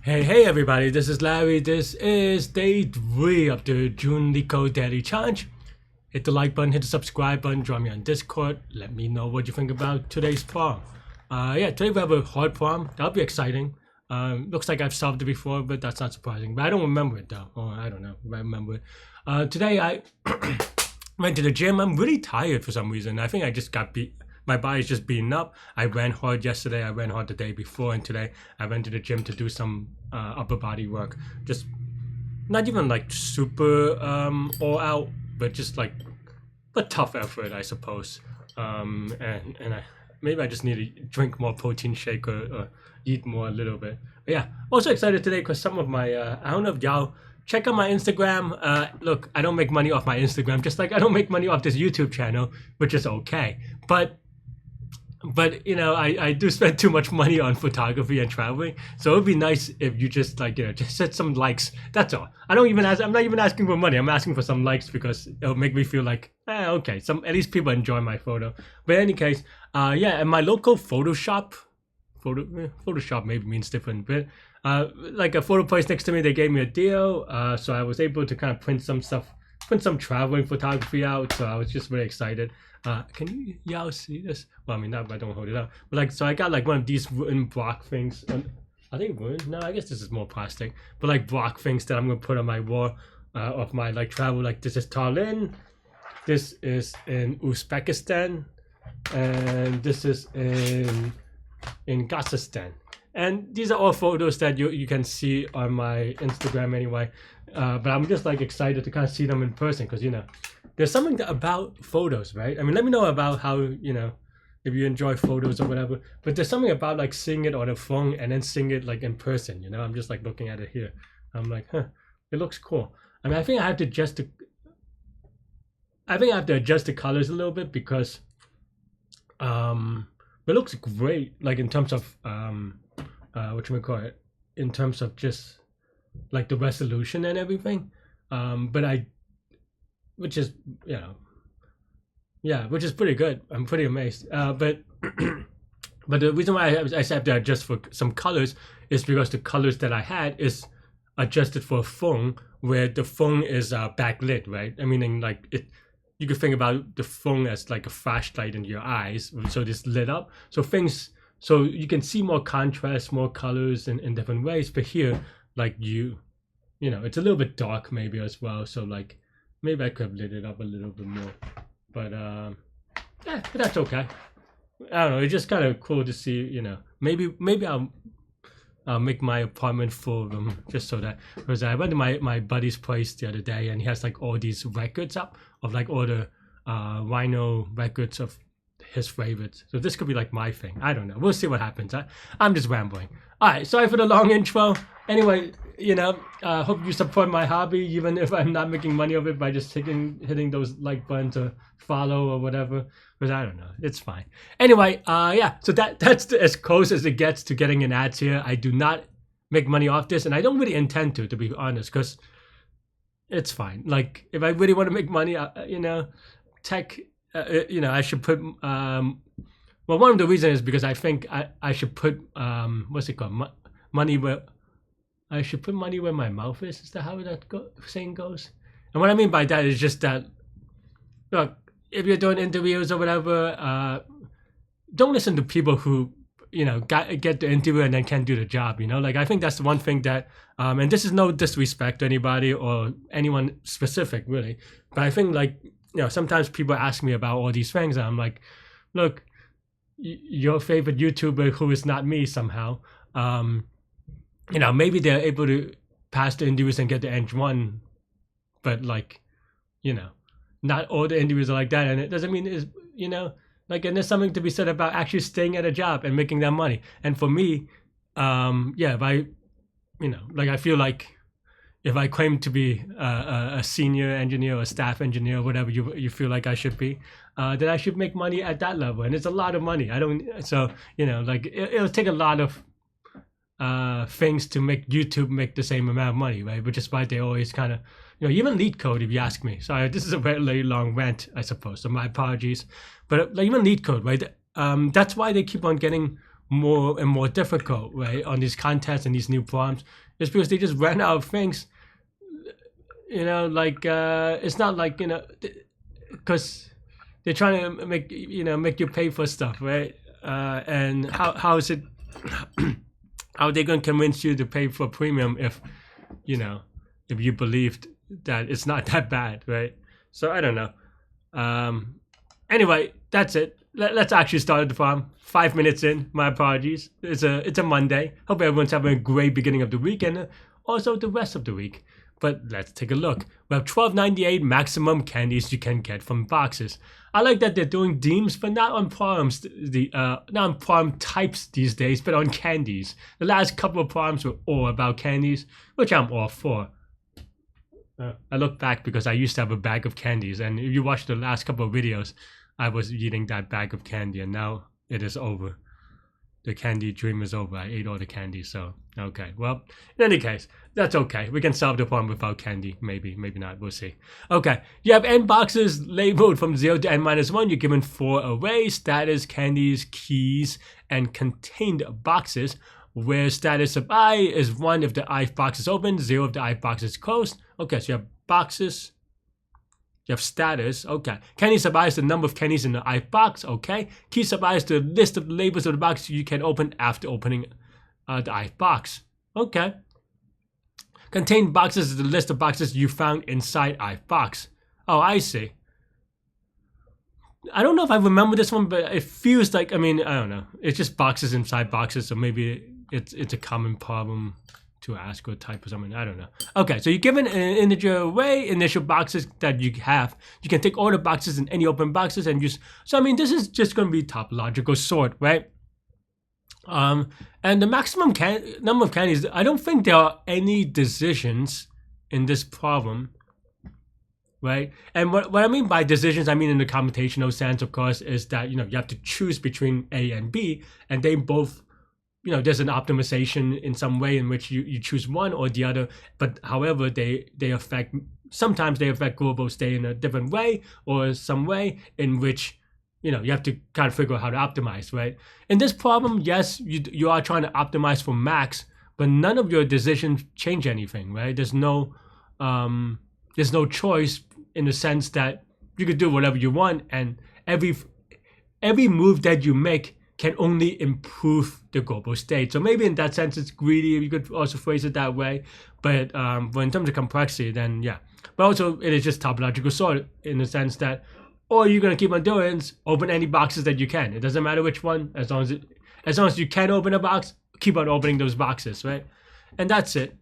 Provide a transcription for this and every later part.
Hey everybody, this is Larry. This is day 3 of the June Leetcode Daily Challenge. Hit the like button, hit the subscribe button, join me on Discord. Let me know what you think about today's problem. Today we have a hard problem. That'll be exciting. Looks like I've solved it before, but that's not surprising. But I don't remember it though. Or I don't know if I remember it. Today I went to the gym. I'm really tired for some reason. I think I just got beat. My body's just beaten up. I ran hard yesterday. I ran hard the day before, and today I went to the gym to do some upper body work. Just not even like super all out, but just like a tough effort, I suppose. Maybe I just need to drink more protein shake or eat more a little bit. But yeah, also excited today because some of my I don't know if y'all check out my Instagram. Look, I don't make money off my Instagram, just like I don't make money off this YouTube channel, which is okay. But you know, I do spend too much money on photography and traveling, so it would be nice if you just like, you know, just set some likes. That's all. I'm not even asking for money. I'm asking for some likes because it'll make me feel like, okay, at least people enjoy my photo. But in any case, and my local Photoshop maybe means different, but like a photo place next to me, they gave me a deal, so I was able to kind of print some traveling photography out. So I was just really excited. Can y'all see this? Well, I mean, not if I don't hold it up. But like, so I got like one of these wooden block things. I think wood. No, I guess this is more plastic. But like block things that I'm gonna put on my wall of my like travel. Like this is Tallinn. This is in Uzbekistan, and this is in Kazakhstan. And these are all photos that you can see on my Instagram anyway. But I'm just like excited to kind of see them in person because, you know, there's something about photos, right? I mean, let me know about how, you know, if you enjoy photos or whatever. But there's something about like seeing it on a phone and then seeing it like in person, you know? I'm just like looking at it here. I'm like, it looks cool. I mean, I think I have to adjust the colors a little bit because it looks great, like in terms of in terms of just like the resolution and everything. Which is, you know, yeah, which is pretty good. I'm pretty amazed. But the reason why I said to adjust for some colors is because the colors that I had is adjusted for a phone, where the phone is backlit, right? I mean, like you could think about the phone as like a flashlight in your eyes, so it's lit up. So you can see more contrast, more colors in different ways. But here, like you know, it's a little bit dark maybe as well. So like, maybe I could have lit it up a little bit more, but that's okay. I don't know. It's just kind of cool to see, you know. Maybe I'll make my apartment full of them just so that, because I went to my buddy's place the other day and he has like all these records up of like all the vinyl records of his favorites. So this could be like my thing. I don't know. We'll see what happens. I'm just rambling. All right. Sorry for the long intro. Anyway, you know, hope you support my hobby, even if I'm not making money of it by just hitting those like buttons or follow or whatever. Because I don't know, it's fine. Anyway, so that's as close as it gets to getting an ads here. I do not make money off this, and I don't really intend to be honest, because it's fine. Like if I really want to make money, you know, you know, I should put well, one of the reasons is because I think I should put what's it called, money where I should put money where my mouth is. Is that how that saying goes? And what I mean by that is just that, look, if you're doing interviews or whatever, don't listen to people who, you know, get the interview and then can't do the job, you know? Like, I think that's the one thing that, and this is no disrespect to anybody or anyone specific, really. But I think, like, you know, sometimes people ask me about all these things, and I'm like, look, your favorite YouTuber who is not me somehow, you know, maybe they're able to pass the interviews and get the N1, but like, you know, not all the interviews are like that, and it doesn't mean it's, you know, like, and there's something to be said about actually staying at a job and making that money. And for me, if I, you know, like, I feel like if I claim to be a senior engineer or staff engineer or whatever you feel like I should be, then I should make money at that level, and it's a lot of money. So, you know, like it'll take a lot of things to make YouTube make the same amount of money, right? Which is why they always kind of, you know, even Leetcode, if you ask me. Sorry, this is a very long rant, I suppose, so my apologies. But like, even Leetcode, right? That's why they keep on getting more and more difficult, right, on these contests and these new prompts, is because they just ran out of things. Like it's not like because they're trying to make you pay for stuff, right? And how is it? How are they going to convince you to pay for premium if if you believed that it's not that bad, right? So I don't know. Anyway, that's it. Let's actually start the farm. 5 minutes in. My apologies. It's a Monday. Hope everyone's having a great beginning of the week and also the rest of the week. But let's take a look. We have 12.98 maximum candies you can get from boxes. I like that they're doing themes, but not on problems. Not on problem types these days, but on candies. The last couple of problems were all about candies, which I'm all for. I look back because I used to have a bag of candies, and if you watch the last couple of videos, I was eating that bag of candy, and now it is over. The candy dream is over. I ate all the candy, so okay. Well, in any case, that's okay. We can solve the problem without candy. Maybe, maybe not. We'll see. Okay, you have n boxes labeled from 0 to n-1. You're given 4 arrays: status, candies, keys, and contained boxes, where status of I is 1 if the I box is open, 0 if the I box is closed. Okay, so you have boxes. You have status, okay. Candy sub I is the number of candies in the I box, okay. Key sub I is the list of the labels of the box you can open after opening the I box, okay. Contained boxes is the list of boxes you found inside I box. Oh, I see. I don't know if I remember this one, but it feels like, I don't know. It's just boxes inside boxes, so maybe it's a common problem to ask or type or something. I don't know. Okay, so you're given an integer array, initial boxes that you have. You can take all the boxes in any open boxes and use. So this is just going to be topological sort, right? And the maximum number of candies. I don't think there are any decisions in this problem, right? And what I mean by decisions, I mean in the computational sense, of course, is that you have to choose between A and B, and they both. There's an optimization in some way in which you choose one or the other, but however they affect, sometimes they affect global state in a different way or some way in which you have to kind of figure out how to optimize, right? In this problem, yes, you are trying to optimize for max, but none of your decisions change anything, right? There's no choice in the sense that you could do whatever you want, and every move that you make can only improve the global state. So maybe in that sense it's greedy. You could also phrase it that way. But in terms of complexity, then yeah. But also it is just topological sort in the sense that all you're gonna keep on doing is open any boxes that you can. It doesn't matter which one, as long as you can open a box, keep on opening those boxes, right? And that's it.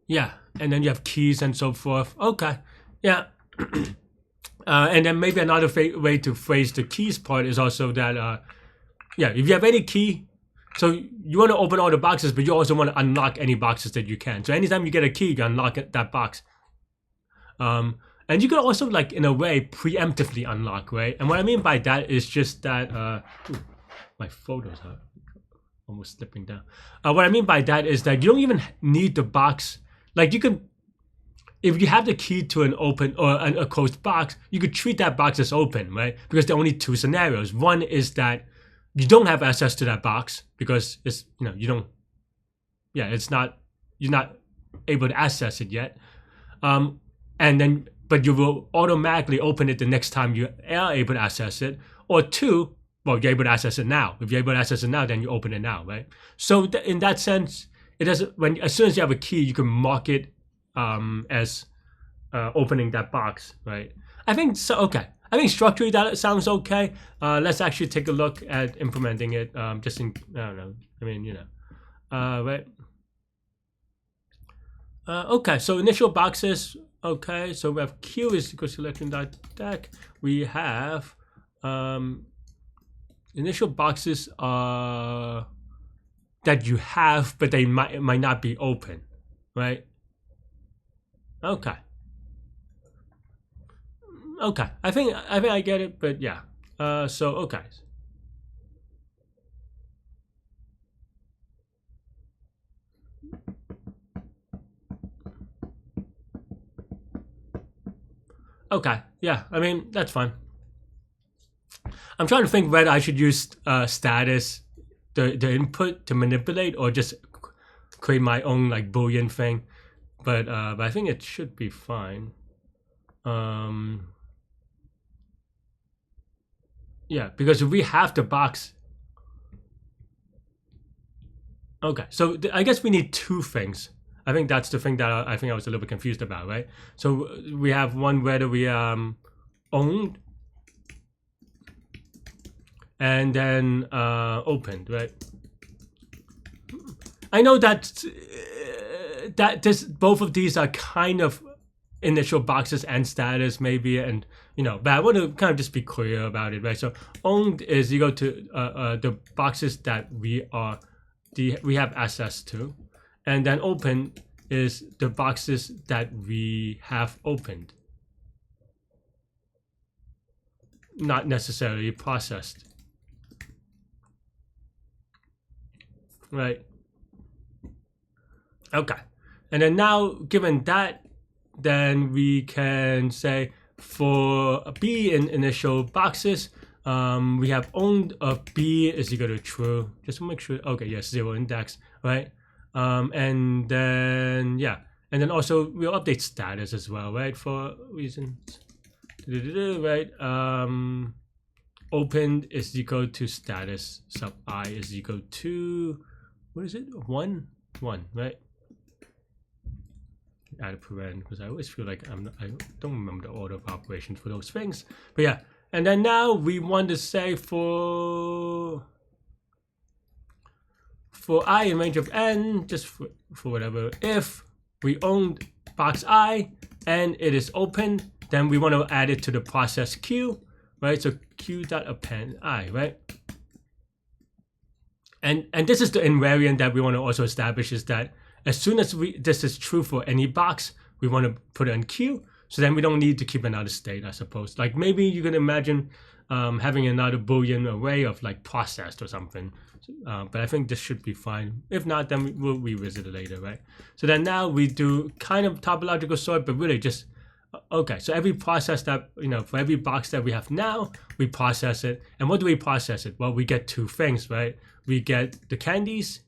Yeah, and then you have keys and so forth. Okay. Yeah, and then maybe another way to phrase the keys part is also that, yeah, if you have any key, so you want to open all the boxes, but you also want to unlock any boxes that you can. So anytime you get a key, you can unlock that box. And you can also, like, in a way, preemptively unlock, right? And what I mean by that is just that, my photos are almost slipping down. What I mean by that is that you don't even need the box. Like, you can. If you have the key to an open or a closed box, you could treat that box as open, right? Because there are only 2 scenarios. One is that you don't have access to that box because it's you don't. Yeah, you're not able to access it yet. And then, but you will automatically open it the next time you are able to access it. Or 2, well, you're able to access it now. If you're able to access it now, then you open it now, right? So in that sense, it doesn't. As soon as you have a key, you can mark it. As opening that box, right? I think so. Okay, I think structurally that sounds okay. Let's actually take a look at implementing it. Just in, I don't know. Right. Okay, so initial boxes. Okay, so we have Q is equal to selection.deck. We have initial boxes that you have, but they might not be open, right? Okay. Okay. I think I get it, but yeah. So okay. Okay, yeah, I mean, that's fine. I'm trying to think whether I should use status, the input to manipulate, or just create my own like Boolean thing. But I think it should be fine. Yeah, because if we have the box. Okay, so I guess we need two things. I think that's the thing that I think I was a little bit confused about, right? So we have one whether we owned and then opened, right? I know that both of these are kind of initial boxes and status maybe, and but I want to kind of just be clear about it, right? So owned is equal to the boxes that we have access to, and then open is the boxes that we have opened, not necessarily processed, right? Okay, and then now given that, then we can say for B in initial boxes, we have owned of B is equal to true, just to make sure. Okay, yes, 0 index, right? And then and then also we'll update status as well, right? For reasons, right? Opened is equal to status sub I is equal to, what is it? 1, right? Add a parent, because I always feel like I don't remember the order of operations for those things. But yeah, and then now we want to say for I in range of n, just for whatever, if we own box I and it is open, then we want to add it to the process queue, right? So q.append I, right? And this is the invariant that we want to also establish, is that as soon as this is true for any box, we want to put it in queue. So then we don't need to keep another state, I suppose. Like maybe you can imagine having another Boolean array of like processed or something. But I think this should be fine. If not, then we'll revisit it later, right? So then now we do kind of topological sort, but really just, okay, so every process that, for every box that we have now, we process it. And what do we process it? Well, we get two things, right? We get the candies,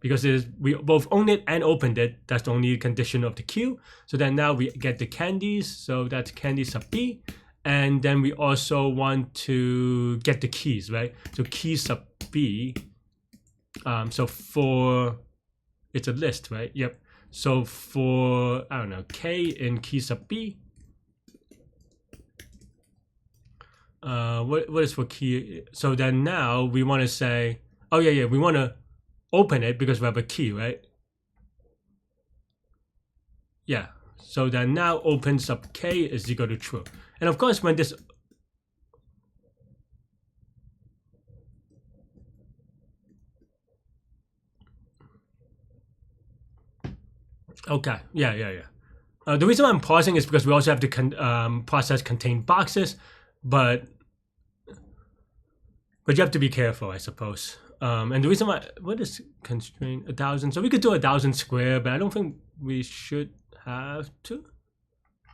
because we both owned it and opened it. That's the only condition of the queue. So then now we get the candies. So that's candies sub B. And then we also want to get the keys, right? So key sub B. So for, it's a list, right? Yep. So for, I don't know, K in key sub B. What is for key? So then now we want to say, oh yeah, we want to open it because we have a key, right? Yeah, so then now open sub K is equal to true. And of course, when this, okay, yeah. The reason why I'm pausing is because we also have to process contained boxes, but you have to be careful, I suppose. And the reason why, what is constraint 1,000? So we could do 1,000 square, but I don't think we should have to.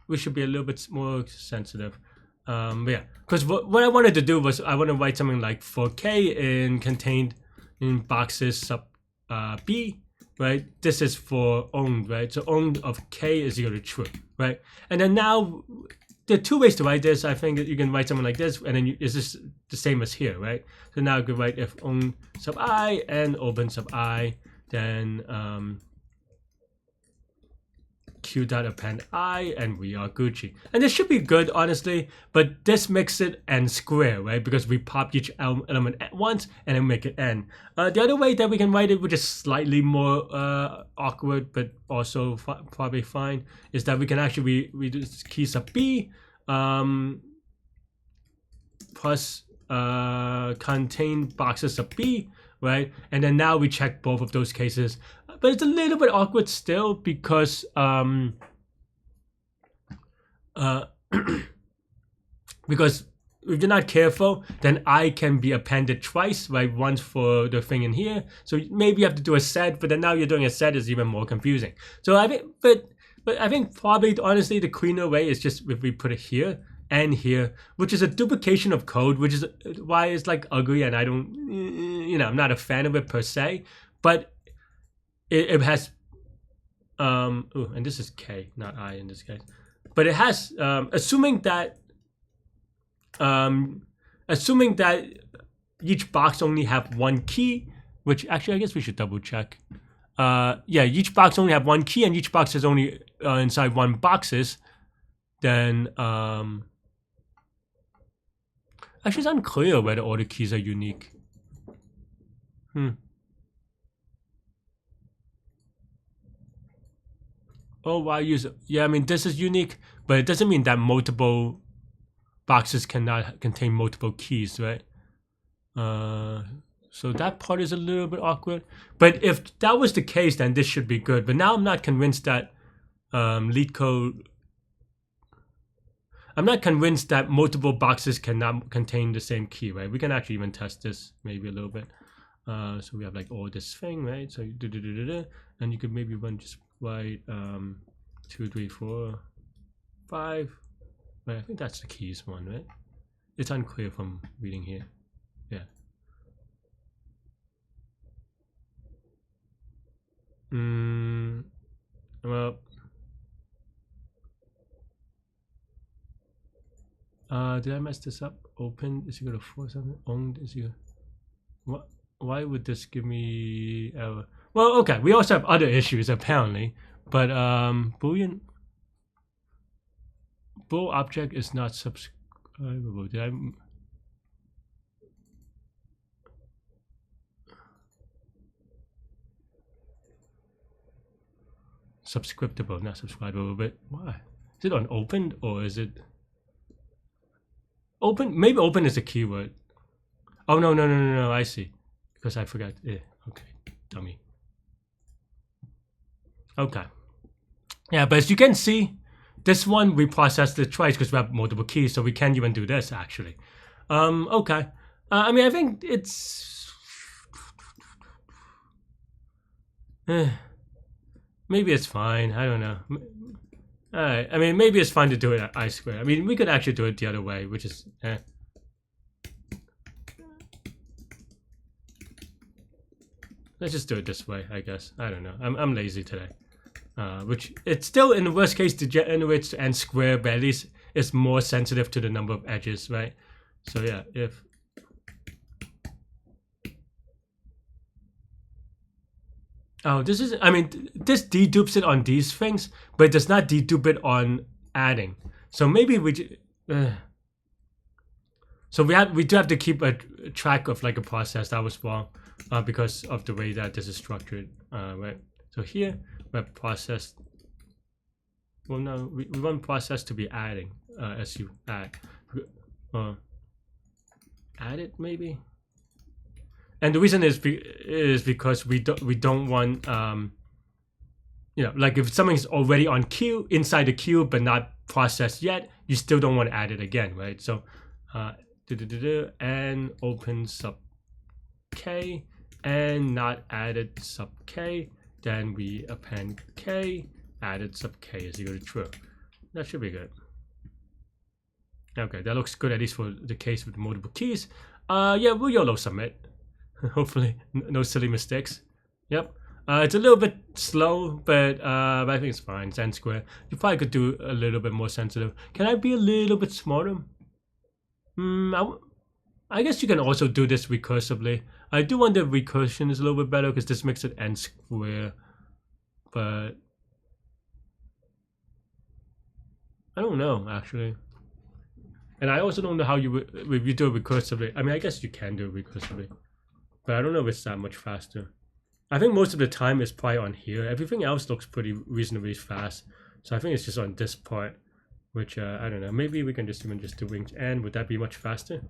We should be a little bit more sensitive. But yeah, because what I wanted to do was I want to write something like for K in contained in boxes sub B, right? This is for owned, right? So owned of K is equal to true, right? And then now there are two ways to write this. I think that you can write something like this, and then is this the same as here, right? So now you can write if own sub I and open sub I, then q.append I, and we are Gucci. And this should be good, honestly, but this makes it n square, right? Because we pop each element at once and then make it n. The other way that we can write it, which is slightly more awkward, but also probably fine, is that we can actually reduce key sub B plus contain boxes sub B, right? And then now we check both of those cases. But it's a little bit awkward still because because if you're not careful, then I can be appended twice, right? Once for the thing in here. So maybe you have to do a set, but then now you're doing a set is even more confusing. So I think, but But I think probably, honestly, the cleaner way is just if we put it here and here, which is a duplication of code, which is why it's like ugly, and I don't, I'm not a fan of it per se. But it has, and this is K, not I in this case. But it has, assuming that each box only have one key, which actually I guess we should double check. Yeah, each box only have one key, and each box is only inside one boxes. Then actually it's unclear whether all the keys are unique. Oh, why use it? Yeah, I mean this is unique, but it doesn't mean that multiple boxes cannot contain multiple keys, right? So that part is a little bit awkward. But if that was the case, then this should be good. But now I'm not convinced that Leetcode. I'm not convinced that multiple boxes cannot contain the same key, right? We can actually even test this maybe a little bit. So we have like all this thing, right? So you do, and you could maybe just write 2, 3, 4, 5. Right, I think that's the keys one, right? It's unclear from reading here. Yeah. Well, did I mess this up? Open is equal to 4 something. Owned is equal. What? Why would this give me error? Well, okay. We also have other issues apparently, but boolean bool object is not subscribable. Did I? Subscriptable, not subscribable. But why? Is it on opened or is it open? Maybe open is a keyword. Oh no! I see. Because I forgot. Okay, dummy. Okay. Yeah, but as you can see, this one we processed it twice because we have multiple keys, so we can't even do this actually. Okay. I mean, I think it's maybe it's fine. I don't know. Alright. I mean, maybe it's fine to do it at I square. I mean, we could actually do it the other way, which is Let's just do it this way, I guess. I don't know. I'm lazy today. Which it's still in the worst case degenerates to n square, but at least it's more sensitive to the number of edges, right? So yeah, if this is, I mean, this dedupes it on these things, but it does not dedupe it on adding. So maybe so we do have to keep a track of like a process that was wrong because of the way that this is structured, right? So here we have process. Well, no, we want process to be adding as you add. Add it maybe. And the reason is because we don't want like if something's already on queue inside the queue but not processed yet, you still don't want to add it again, right? So and open sub k and not added sub k, then we append k, added sub k is equal to true. That should be good. Okay, that looks good, at least for the case with multiple keys. Yeah, we'll YOLO submit. Hopefully no silly mistakes. Yep. It's a little bit slow, but I think it's fine. It's n squared. You probably could do a little bit more sensitive. Can I be a little bit smarter? I guess you can also do this recursively. I do wonder if recursion is a little bit better because this makes it n squared. But I don't know actually. And I also don't know how you if you do it recursively. I mean, I guess you can do it recursively, but I don't know if it's that much faster. I think most of the time it's probably on here. Everything else looks pretty reasonably fast. So I think it's just on this part, which I don't know. Maybe we can just even just do wings and would that be much faster?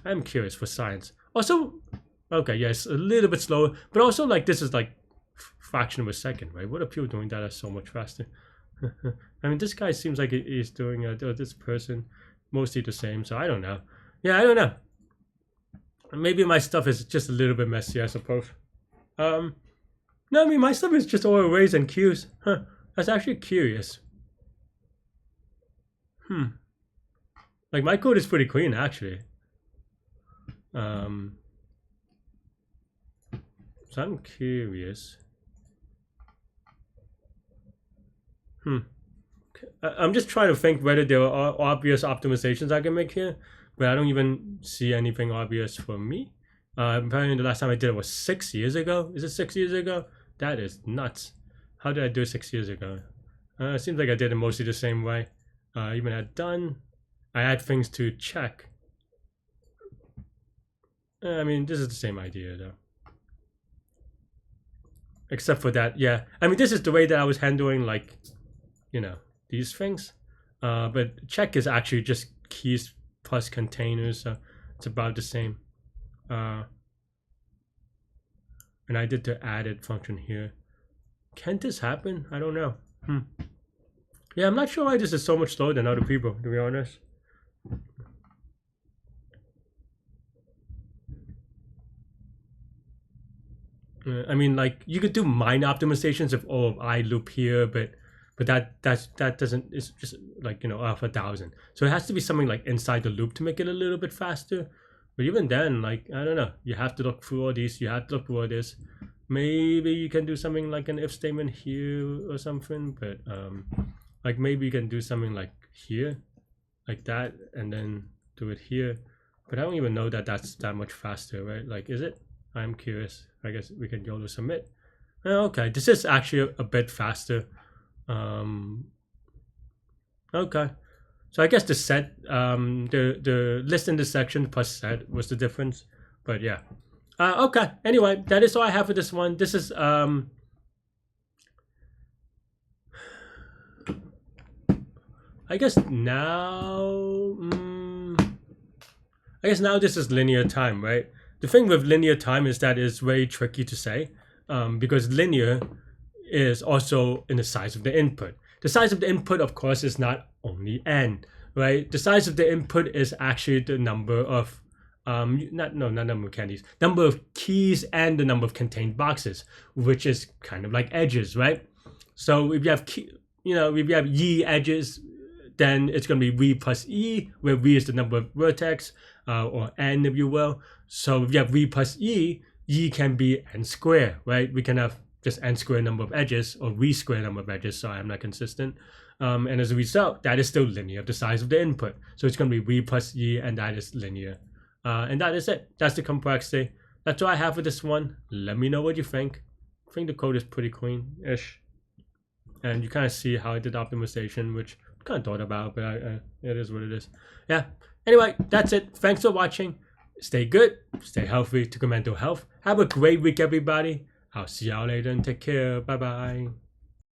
I'm curious for science. Also, okay, yes, a little bit slower, but also like this is like fraction of a second, right? What are people doing that are so much faster? I mean, this guy seems like he's doing this person mostly the same, so I don't know. Yeah, I don't know. Maybe my stuff is just a little bit messy, I suppose. No, I mean, my stuff is just all arrays and queues. Huh. That's actually curious. Like, my code is pretty clean, actually. So I'm curious. I'm just trying to think whether there are obvious optimizations I can make here, but I don't even see anything obvious for me. Apparently the last time I did it was 6 years ago. Is it 6 years ago? That is nuts. How did I do it 6 years ago? It seems like I did it mostly the same way. Even had done. I had things to check. I mean, this is the same idea though. Except for that, yeah. I mean, this is the way that I was handling, like, you know, these things. But check is actually just keys plus containers, so it's about the same. And I did the added function here. Can this happen? I don't know. Yeah, I'm not sure why this is so much slower than other people, to be honest. I mean, like, you could do minor optimizations if I loop here, but that doesn't, it's just like, you know, off 1,000. So it has to be something like inside the loop to make it a little bit faster. But even then, like, I don't know, you have to look through all these, you have to look through all this. Maybe you can do something like an if statement here or something, but like maybe you can do something like here, like that, and then do it here. But I don't even know that that's that much faster, right? Like, is it? I'm curious. I guess we can YOLO submit. Okay, this is actually a bit faster. Okay, so I guess the set, the list in this section plus set was the difference. But yeah. Okay. Anyway, that is all I have for this one. This is I guess now. I guess now this is linear time, right? The thing with linear time is that it's very tricky to say, because linear is also in the size of the input. The size of the input, of course, is not only n, right? The size of the input is actually the number of not number of candies, number of keys and the number of contained boxes, which is kind of like edges, right? So if you have if you have y edges, then it's going to be v plus e, where v is the number of vertex, or n, if you will. So if you have v plus e can be n squared, right? We can have just n squared number of edges or v squared number of edges. So I'm not consistent. And as a result, that is still linear of the size of the input. So it's going to be v plus e, and that is linear. And that is it. That's the complexity. That's all I have for this one. Let me know what you think. I think the code is pretty clean-ish. And you kind of see how I did optimization, which I kind of thought about, but it is what it is. Yeah. Anyway, that's it. Thanks for watching. Stay good. Stay healthy. To your mental health. Have a great week, everybody. I'll see y'all later and take care. Bye-bye.